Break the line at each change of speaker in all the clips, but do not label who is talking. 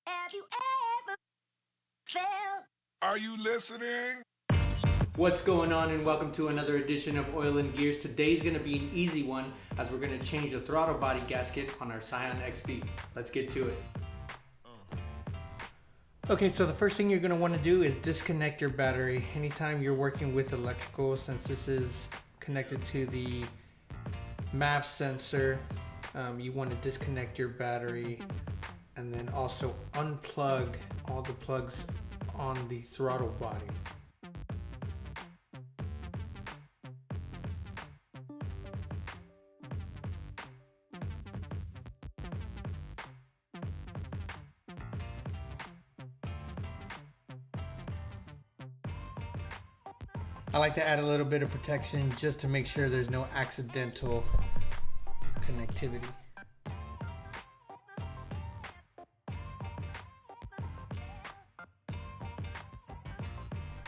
Have you ever felt?
Are you listening?
What's going on, and welcome to another edition of Oil and Gears. Today's going to be an easy one as we're going to change the throttle body gasket on our Scion XB. Let's get to it. Okay, so the first thing you're going to want to do is disconnect your battery. Anytime you're working with electrical, since this is connected to the MAV sensor, you want to disconnect your battery and then also unplug all the plugs on the throttle body. I like to add a little bit of protection just to make sure there's no accidental connectivity.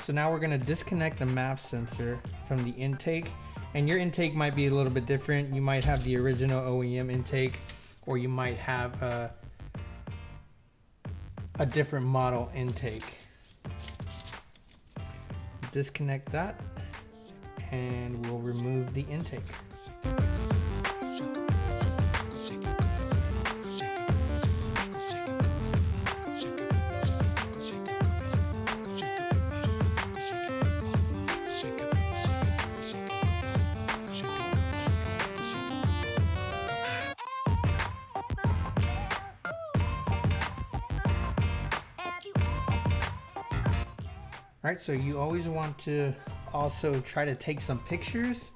So now we're going to disconnect the MAV sensor from the intake, and your intake might be a little bit different. You might have the original OEM intake, or you might have a different model intake. Disconnect that and we'll remove the intake. Alright, so you always want to also try to take some pictures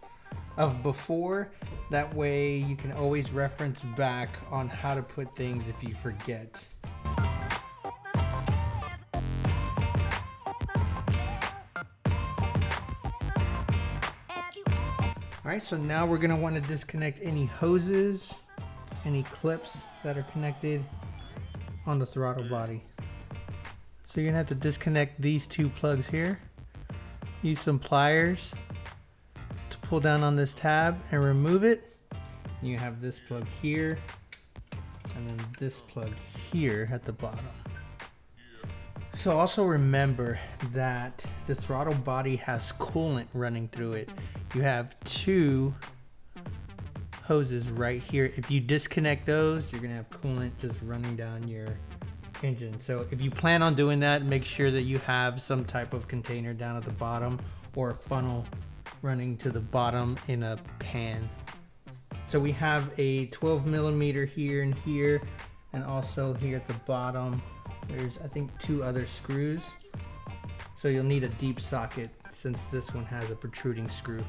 of before. That way you can always reference back on how to put things if you forget. Alright, so now we're going to want to disconnect any hoses, any clips that are connected on the throttle body. So you're gonna have to disconnect these two plugs here. Use some pliers to pull down on this tab and remove it. You have this plug here and then this plug here at the bottom. So also remember that the throttle body has coolant running through it. You have two hoses right here. If you disconnect those, you're gonna have coolant just running down your engine. So if you plan on doing that, make sure that you have some type of container down at the bottom or a funnel running to the bottom in a pan. So we have a 12 millimeter here and here, and also here at the bottom there's, I think, two other screws. So you'll need a deep socket since this one has a protruding screw.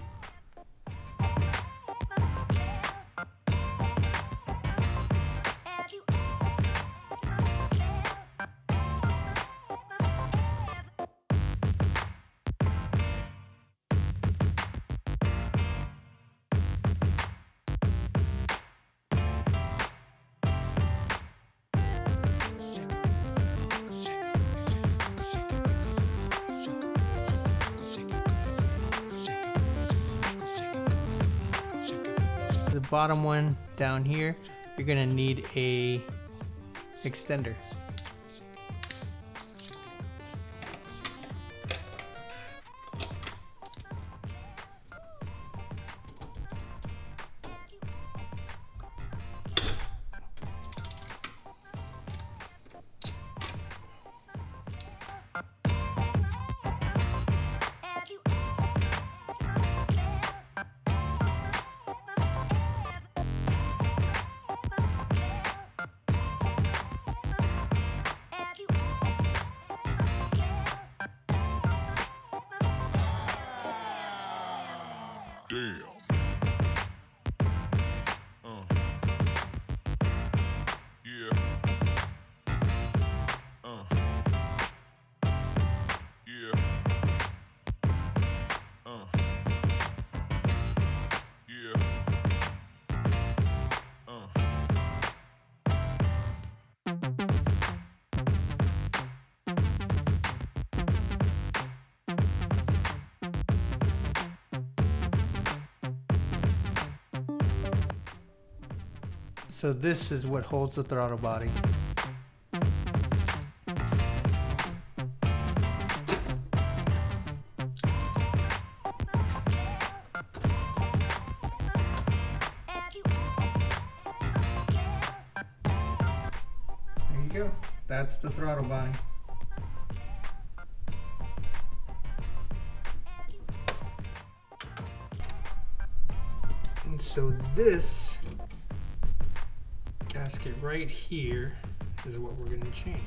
The bottom one down here, you're gonna need a extender.
Damn. Yeah. Yeah. Yeah.
So this is what holds the throttle body. go. That's the throttle body. And so this gasket right here is what we're going to change.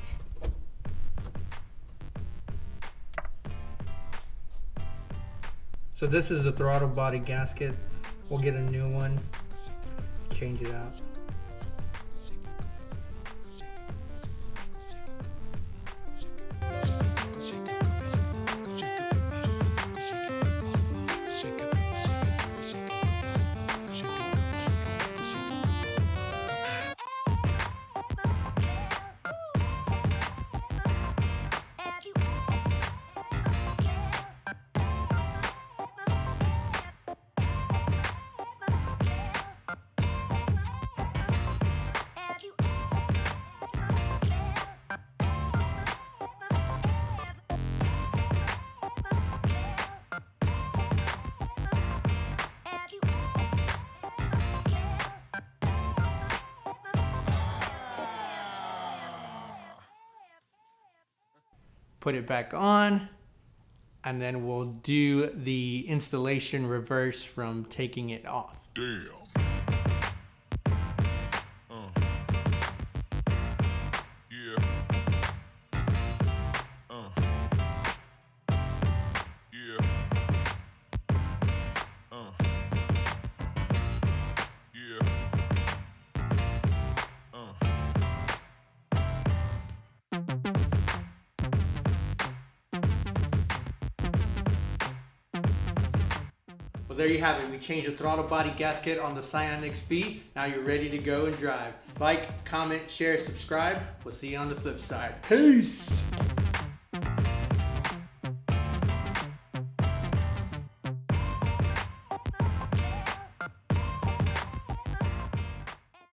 So this is the throttle body gasket. We'll get a new one, change it out. Put it back on, and then we'll do the installation reverse from taking it off.
Damn. Yeah. Yeah. Yeah.
Well, there you have it. We changed the throttle body gasket on the scionxb. Now you're ready to go and drive. Like, comment, share, subscribe. We'll see you on the flip side. Peace!